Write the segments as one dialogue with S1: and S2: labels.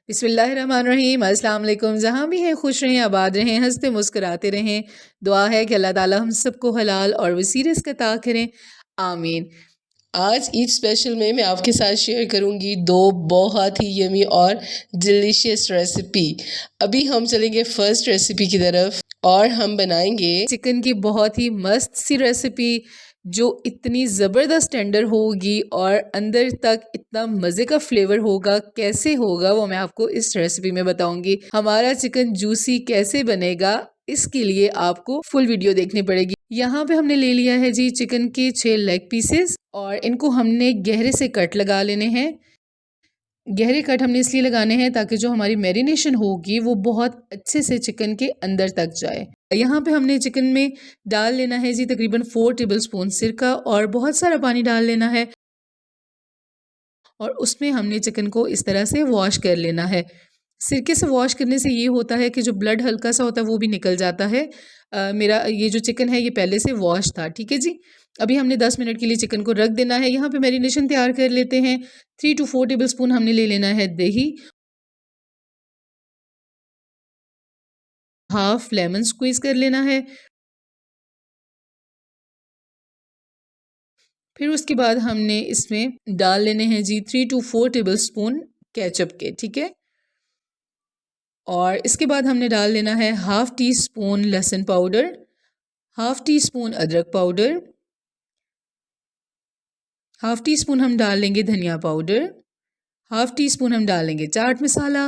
S1: बिस्मिल्लाहिर्रहमानिर्रहीम। अस्सलाम वालेकुम। जहाँ भी हैं खुश रहें, आबाद रहें, हंसते मुस्कुराते रहें। दुआ है कि अल्लाह ताला हम सबको हलाल और वसी रिज़्क़ अता करें, आमीन। आज ईद स्पेशल में मैं आपके साथ शेयर करूंगी दो बहुत ही यमी और डिलीशियस रेसिपी। अभी हम चलेंगे फर्स्ट रेसिपी की तरफ और हम बनाएंगे चिकन की बहुत ही मस्त सी रेसिपी जो इतनी ज़बरदस्त टेंडर होगी और अंदर तक इतना मज़े का फ्लेवर होगा। कैसे होगा वो मैं आपको इस रेसिपी में बताऊंगी। हमारा चिकन जूसी कैसे बनेगा इसके लिए आपको फुल वीडियो देखनी पड़ेगी। यहाँ पे हमने ले लिया है जी चिकन के 6 लेग पीसेस और इनको हमने गहरे से कट लगा लेने हैं। गहरे कट हमने इसलिए लगाने हैं ताकि जो हमारी मैरिनेशन होगी वो बहुत अच्छे से चिकन के अंदर तक जाए। यहाँ पे हमने चिकन में डाल लेना है जी तकरीबन 4 टेबल स्पून सिरका और बहुत सारा पानी डाल लेना है और उसमें हमने चिकन को इस तरह से वॉश कर लेना है। सिरके से वॉश करने से ये होता है कि जो ब्लड हल्का सा होता है वो भी निकल जाता है। मेरा ये जो चिकन है ये पहले से वॉश था, ठीक है जी। अभी हमने 10 मिनट के लिए चिकन को रख देना है। यहाँ पे मैरिनेशन तैयार कर लेते हैं। 3 to 4 टेबल स्पून हमने ले लेना है दही, हाफ लेमन स्क्वीज़ कर लेना है। फिर उसके बाद हमने इसमें डाल लेने हैं जी 3 to 4 टेबल स्पून केचप के, ठीक है। और इसके बाद हमने डाल लेना है हाफ टी स्पून लहसुन पाउडर, हाफ टी स्पून अदरक पाउडर, हाफ टी स्पून हम डाल लेंगे धनिया पाउडर, हाफ टी स्पून हम डालेंगे chaat masala,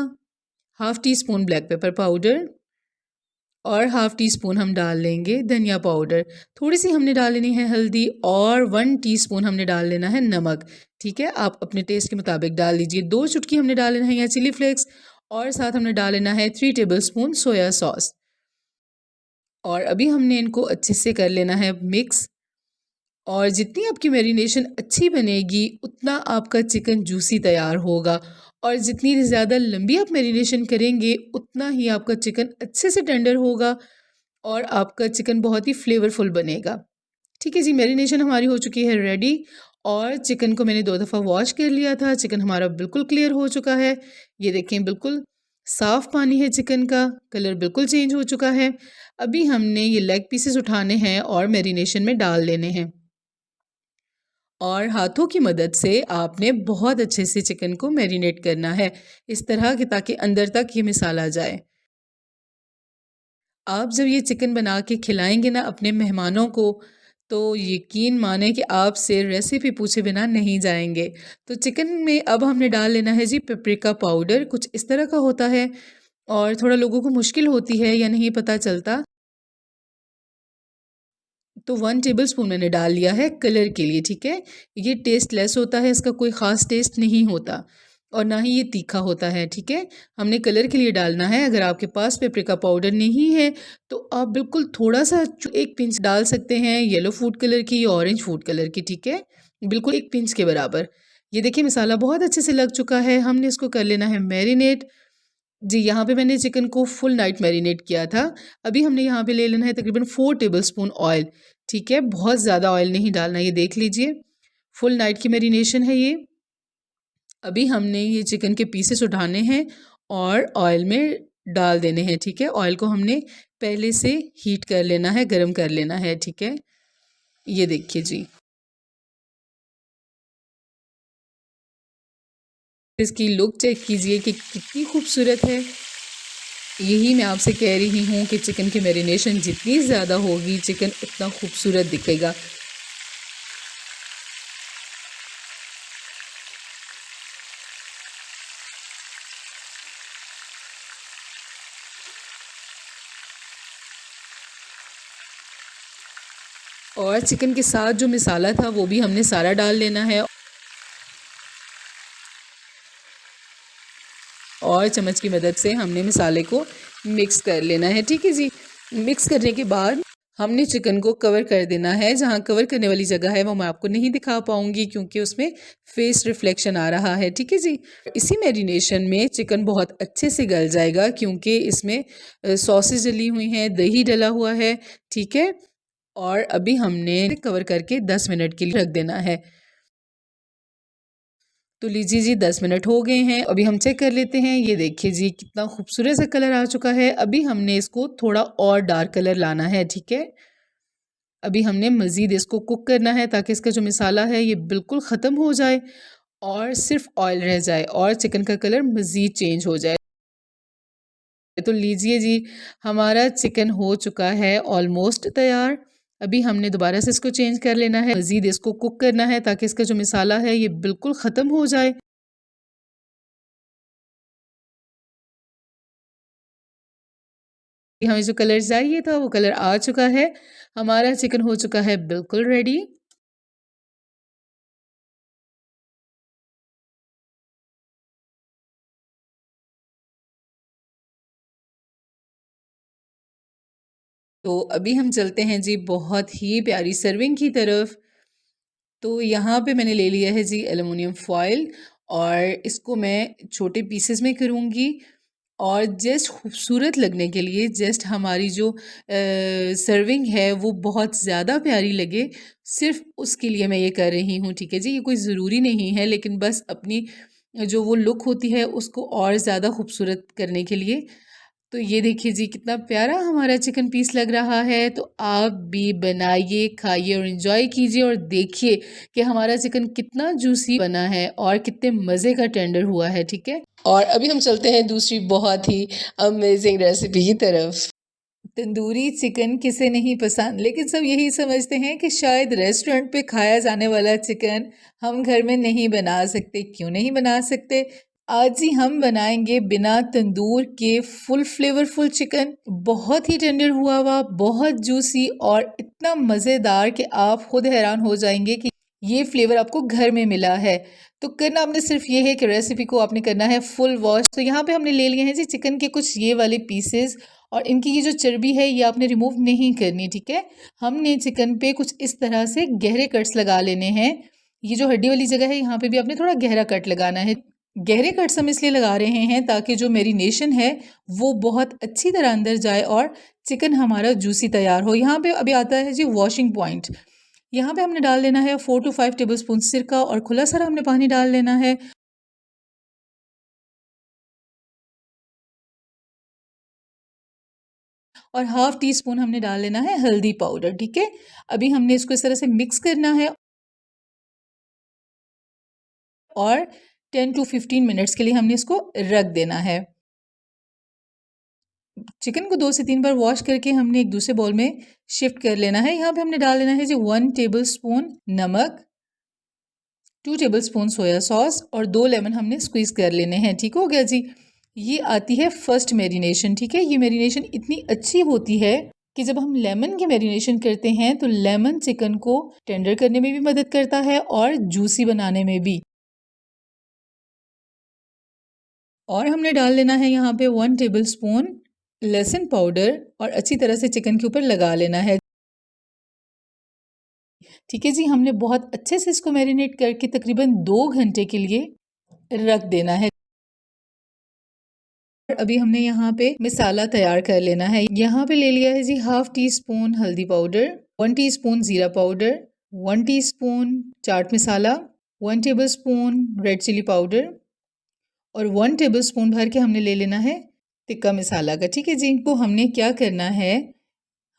S1: half teaspoon black pepper powder और हाफ टी स्पून हम डाल लेंगे धनिया पाउडर। थोड़ी सी हमने डाल लेनी है हल्दी और 1 टीस्पून हमने डाल लेना है नमक, ठीक है। आप अपने टेस्ट के मुताबिक डाल लीजिए। 2 चुटकी हमने डाल लेना है या चिली फ्लेक्स और साथ हमने डाल लेना है 3 टेबल स्पून सोया सॉस। और अभी हमने इनको अच्छे से कर लेना है मिक्स। और जितनी आपकी मैरिनेशन अच्छी बनेगी उतना आपका चिकन जूसी तैयार होगा और जितनी ज़्यादा लंबी आप मैरिनेशन करेंगे उतना ही आपका चिकन अच्छे से टेंडर होगा और आपका चिकन बहुत ही फ्लेवरफुल बनेगा। ठीक है जी, मैरिनेशन हमारी हो चुकी है रेडी और चिकन को मैंने 2 दफ़ा वॉश कर लिया था। चिकन हमारा बिल्कुल क्लियर हो चुका है। ये देखें बिल्कुल साफ़ पानी है चिकन का, कलर बिल्कुल चेंज हो चुका है। अभी हमने ये लेग पीसेस उठाने हैं और मैरिनेशन में डाल लेने हैं और हाथों की मदद से आपने बहुत अच्छे से चिकन को मैरिनेट करना है इस तरह कि ताकि अंदर तक ये मिसाला जाए। आप जब ये चिकन बना के खिलाएंगे ना अपने मेहमानों को तो यकीन माने कि आपसे रेसिपी पूछे बिना नहीं जाएंगे। तो चिकन में अब हमने डाल लेना है जी पेपरिका पाउडर, कुछ इस तरह का होता है और थोड़ा लोगों को मुश्किल होती है या नहीं पता चलता, तो 1 टेबल स्पून मैंने डाल लिया है कलर के लिए, ठीक है। ये टेस्टलेस होता है, इसका कोई ख़ास टेस्ट नहीं होता और ना ही ये तीखा होता है, ठीक है। हमने कलर के लिए डालना है। अगर आपके पास पेपरिका पाउडर नहीं है तो आप बिल्कुल थोड़ा सा 1 पिंच डाल सकते हैं येलो फूड कलर की या ऑरेंज फूड कलर की, ठीक है। बिल्कुल 1 पिंच के बराबर। ये देखिए मसाला बहुत अच्छे से लग चुका है। हमने इसको कर लेना है मैरिनेट। जी, यहाँ पे मैंने चिकन को फुल नाइट मैरिनेट किया था। अभी हमने यहाँ पे ले लेना है तकरीबन 4 टेबल स्पून ऑयल, ठीक है। बहुत ज़्यादा ऑयल नहीं डालना, ये देख लीजिए। फुल नाइट की मैरिनेशन है ये। अभी हमने ये चिकन के पीसेस उठाने हैं और ऑयल में डाल देने हैं, ठीक है। ऑयल को हमने पहले से हीट कर लेना है, गरम कर लेना है, ठीक है। ये देखिए जी, इसकी लुक चेक कीजिए कि कितनी खूबसूरत है। यही मैं आपसे कह रही हूँ कि चिकन की मैरिनेशन जितनी ज़्यादा होगी चिकन उतना खूबसूरत दिखेगा। और चिकन के साथ जो मसाला था वो भी हमने सारा डाल लेना है और चम्मच की मदद से हमने मसाले को मिक्स कर लेना है, ठीक है जी। मिक्स करने के बाद हमने चिकन को कवर कर देना है। जहाँ कवर करने वाली जगह है वो मैं आपको नहीं दिखा पाऊँगी क्योंकि उसमें फेस रिफ्लेक्शन आ रहा है, ठीक है जी। इसी मैरिनेशन में चिकन बहुत अच्छे से गल जाएगा क्योंकि इसमें सॉसेस डली हुई हैं, दही डला हुआ है, ठीक है। और अभी हमने कवर करके 10 मिनट के लिए रख देना है। तो लीजिए जी 10 मिनट हो गए हैं। अभी हम चेक कर लेते हैं। ये देखिए जी कितना खूबसूरत सा कलर आ चुका है। अभी हमने इसको थोड़ा और डार्क कलर लाना है, ठीक है। अभी हमने मज़ीद इसको कुक करना है ताकि इसका जो मसाला है ये बिल्कुल ख़त्म हो जाए और सिर्फ ऑयल रह जाए और चिकन का कलर मज़ीद चेंज हो जाए। तो लीजिए जी हमारा चिकन हो चुका है ऑलमोस्ट तैयार। अभी हमने दोबारा से इसको चेंज कर लेना है, मज़ीद इसको कुक करना है ताकि इसका जो मसाला है ये बिल्कुल ख़त्म हो जाए। हमें जो कलर चाहिए था वो कलर आ चुका है। हमारा चिकन हो चुका है बिल्कुल रेडी। तो अभी हम चलते हैं जी बहुत ही प्यारी सर्विंग की तरफ। तो यहाँ पे मैंने ले लिया है जी एल्युमिनियम फॉयल और इसको मैं छोटे पीसेस में करूँगी और जस्ट खूबसूरत लगने के लिए, जस्ट हमारी जो सर्विंग है वो बहुत ज़्यादा प्यारी लगे, सिर्फ उसके लिए मैं ये कर रही हूँ, ठीक है जी। ये कोई ज़रूरी नहीं है, लेकिन बस अपनी जो वो लुक होती है उसको और ज़्यादा खूबसूरत करने के लिए। तो ये देखिए जी कितना प्यारा हमारा चिकन पीस लग रहा है। तो आप भी बनाइए, खाइए और एंजॉय कीजिए और देखिए कि हमारा चिकन कितना जूसी बना है और कितने मज़े का टेंडर हुआ है, ठीक है। और अभी हम चलते हैं दूसरी बहुत ही अमेजिंग रेसिपी की तरफ। तंदूरी चिकन किसे नहीं पसंद, लेकिन सब यही समझते हैं कि शायद रेस्टोरेंट पे खाया जाने वाला चिकन हम घर में नहीं बना सकते। क्यों नहीं बना सकते? आज ही हम बनाएंगे बिना तंदूर के फुल फ्लेवरफुल चिकन, बहुत ही टेंडर हुआ, बहुत जूसी और इतना मज़ेदार कि आप खुद हैरान हो जाएंगे कि ये फ्लेवर आपको घर में मिला है। तो करना आपने सिर्फ ये है कि रेसिपी को आपने करना है फुल वॉश। तो यहाँ पे हमने ले लिए हैं जी चिकन के कुछ ये वाले पीसेस और इनकी ये जो चर्बी है ये आपने रिमूव नहीं करनी, ठीक है। हमने चिकन पे कुछ इस तरह से गहरे कट्स लगा लेने हैं। ये जो हड्डी वाली जगह है यहाँ पे भी आपने थोड़ा गहरा कट लगाना है। गहरे कट्स हम इसलिए लगा रहे हैं ताकि जो मैरिनेशन है वो बहुत अच्छी तरह अंदर जाए और चिकन हमारा जूसी तैयार हो। यहाँ पे अभी आता है जी वॉशिंग पॉइंट। यहाँ पे हमने डाल लेना है 4 to 5 टेबलस्पून सिरका और खुला सारा हमने पानी डाल लेना है। और हाफ टी स्पून हमने डाल लेना है हल्दी पाउडर, ठीक है। अभी हमने इसको इस तरह से मिक्स करना है और 10 to 15 मिनट्स के लिए हमने इसको रख देना है। चिकन को 2 से 3 बार वॉश करके हमने एक दूसरे बाउल में शिफ्ट कर लेना है। यहाँ पे हमने डाल लेना है जी 1 टेबल स्पून नमक, 2 टेबल स्पून सोया सॉस और 2 लेमन हमने स्क्वीज़ कर लेने हैं, ठीक हो गया जी। ये आती है फर्स्ट मैरिनेशन, ठीक है। ये मैरिनेशन इतनी अच्छी होती है कि जब हम लेमन की मैरिनेशन करते हैं तो लेमन चिकन को टेंडर करने में भी मदद करता है और जूसी बनाने में भी। और हमने डाल लेना है यहाँ पे 1 टेबल स्पून लहसुन पाउडर और अच्छी तरह से चिकन के ऊपर लगा लेना है, ठीक है जी। हमने बहुत अच्छे से इसको मैरिनेट करके तकरीबन 2 घंटे के लिए रख देना है। अभी हमने यहाँ पे मसाला तैयार कर लेना है। यहाँ पे ले लिया है जी हाफ टी स्पून हल्दी पाउडर, 1 टीस्पून जीरा powder, 1 teaspoon chaat masala, 1 tablespoon red chilli powder और 1 टेबल स्पून भर के हमने ले लेना है टिक्का मसाला का, ठीक है जी। इनको हमने क्या करना है,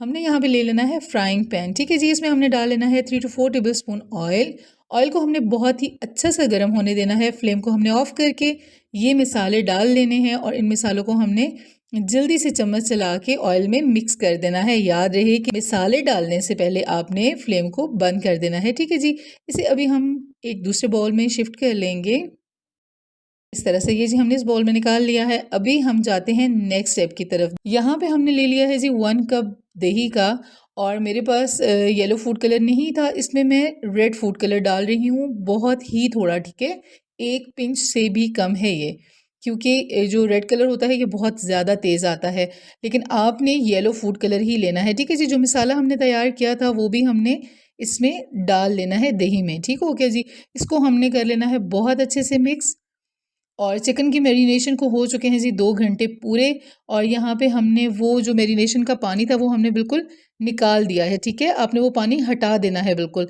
S1: हमने यहाँ पे ले लेना है फ्राइंग पैन, ठीक है जी। इसमें हमने डाल लेना है 3 to 4 table spoon oil. Oil को हमने बहुत ही अच्छा सा गर्म होने देना है। फ्लेम को हमने ऑफ करके ये मसाले डाल लेने हैं और इन मसालों को हमने जल्दी से चम्मच चला के ऑयल में मिक्स कर देना है। याद रहे कि मसाले डालने से पहले आपने फ्लेम को बंद कर देना है, ठीक है जी। इसे अभी हम एक दूसरे बाउल में शिफ्ट कर लेंगे। इस तरह से ये जी हमने इस बाउल में निकाल लिया है। अभी हम जाते हैं नेक्स्ट स्टेप की तरफ। यहाँ पे हमने ले लिया है जी 1 कप दही का और मेरे पास येलो फूड कलर नहीं था, इसमें मैं रेड फूड कलर डाल रही हूँ, बहुत ही थोड़ा, ठीक है। 1 पिंच से भी कम है ये, क्योंकि जो रेड कलर होता है ये बहुत ज़्यादा तेज़ आता है, लेकिन आपने येलो फूड कलर ही लेना है, ठीक है जी। जो मसाला हमने तैयार किया था वो भी हमने इसमें डाल लेना है दही में, ठीक हो गया जी। इसको हमने कर लेना है बहुत अच्छे से मिक्स। और चिकन की मैरिनेशन को हो चुके हैं जी 2 घंटे पूरे और यहाँ पे हमने वो जो मैरिनेशन का पानी था वो हमने बिल्कुल निकाल दिया है, ठीक है। आपने वो पानी हटा देना है बिल्कुल।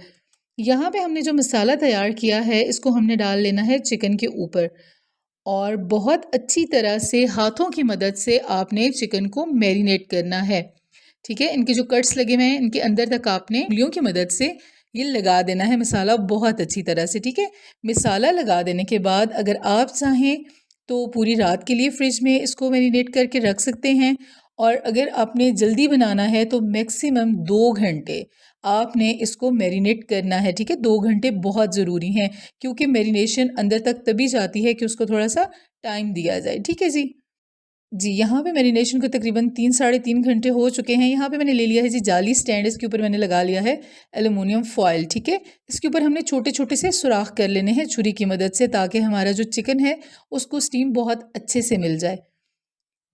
S1: यहाँ पे हमने जो मसाला तैयार किया है इसको हमने डाल लेना है चिकन के ऊपर और बहुत अच्छी तरह से हाथों की मदद से आपने चिकन को मैरिनेट करना है। ठीक है, इनके जो कट्स लगे हुए हैं इनके अंदर तक आपने उंगलियों की मदद से ये लगा देना है मसाला बहुत अच्छी तरह से। ठीक है, मसाला लगा देने के बाद अगर आप चाहें तो पूरी रात के लिए फ्रिज में इसको मैरिनेट करके रख सकते हैं और अगर आपने जल्दी बनाना है तो मैक्सिमम 2 घंटे आपने इसको मैरिनेट करना है। ठीक है, 2 घंटे बहुत ज़रूरी हैं क्योंकि मैरिनेशन अंदर तक तभी जाती है कि उसको थोड़ा सा टाइम दिया जाए। ठीक है जी। जी, यहाँ पे मैरिनेशन को तकरीबन 3 साढ़े 3 घंटे हो चुके हैं। यहाँ पे मैंने ले लिया है जी जाली स्टैंड, इसके ऊपर मैंने लगा लिया है एल्युमिनियम फॉयल। ठीक है, इसके ऊपर हमने छोटे छोटे से सुराख कर लेने हैं छुरी की मदद से ताकि हमारा जो चिकन है उसको स्टीम बहुत अच्छे से मिल जाए।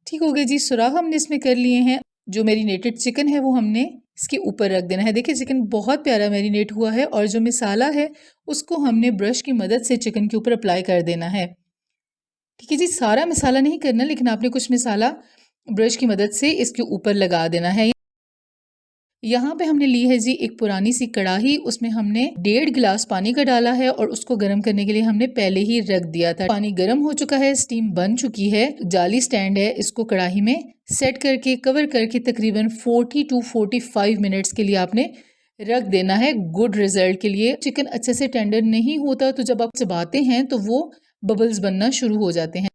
S1: ठीक हो गया जी, सुराख हमने इसमें कर लिए हैं। जो मैरिनेटेड चिकन है वो हमने इसके ऊपर रख देना है। देखिए चिकन बहुत प्यारा मैरिनेट हुआ है और जो मसाला है उसको हमने ब्रश की मदद से चिकन के ऊपर अप्लाई कर देना है। ठीक है जी, सारा मसाला नहीं करना लेकिन आपने कुछ मसाला ब्रश की मदद से इसके ऊपर लगा देना है। यहाँ पे हमने ली है जी एक पुरानी सी कढ़ाई, उसमें हमने 1.5 गिलास पानी का डाला है और उसको गर्म करने के लिए हमने पहले ही रख दिया था। पानी गर्म हो चुका है, स्टीम बन चुकी है। जाली स्टैंड है, इसको कढ़ाई में सेट करके कवर करके तकरीबन 40 to 45 मिनट्स के लिए आपने रख देना है गुड रिजल्ट के लिए। चिकन अच्छे से टेंडर नहीं होता तो जब आप चबाते हैं तो वो बबल्स बनना शुरू हो जाते हैं।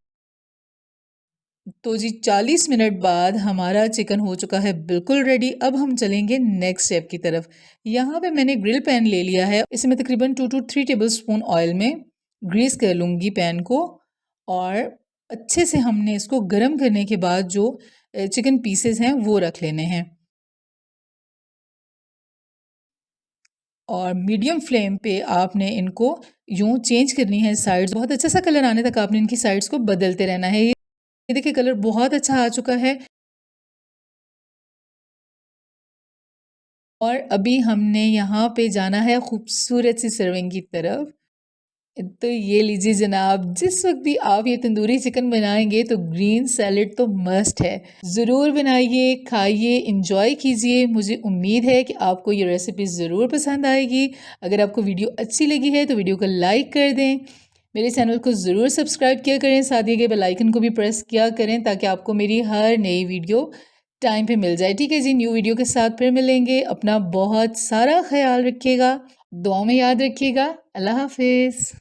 S1: तो जी 40 मिनट बाद हमारा चिकन हो चुका है बिल्कुल रेडी। अब हम चलेंगे नेक्स्ट स्टेप की तरफ। यहाँ पे मैंने ग्रिल पैन ले लिया है, इसमें तकरीबन 2 to 3 टेबलस्पून ऑयल में ग्रीस कर लूँगी पैन को और अच्छे से हमने इसको गर्म करने के बाद जो चिकन पीसेस हैं वो रख लेने हैं और मीडियम फ्लेम पे आपने इनको यूं चेंज करनी है साइड्स। बहुत अच्छा सा कलर आने तक आपने इनकी साइड्स को बदलते रहना है। ये देखिए कलर बहुत अच्छा आ चुका है और अभी हमने यहाँ पे जाना है खूबसूरत सी सर्विंग की तरफ। तो ये लीजिए जनाब, जिस वक्त भी आप ये तंदूरी चिकन बनाएंगे तो ग्रीन सैलेड तो मस्ट है। ज़रूर बनाइए, खाइए, इंजॉय कीजिए। मुझे उम्मीद है कि आपको ये रेसिपी ज़रूर पसंद आएगी। अगर आपको वीडियो अच्छी लगी है तो वीडियो को लाइक कर दें, मेरे चैनल को ज़रूर सब्सक्राइब किया करें, साथ ही के बेल आइकन को भी प्रेस किया करें ताकि आपको मेरी हर नई वीडियो टाइम पे मिल जाए। ठीक है जी, न्यू वीडियो के साथ फिर मिलेंगे। अपना बहुत सारा ख्याल रखिएगा, दुआ में याद रखिएगा। अल्लाह हाफिज़।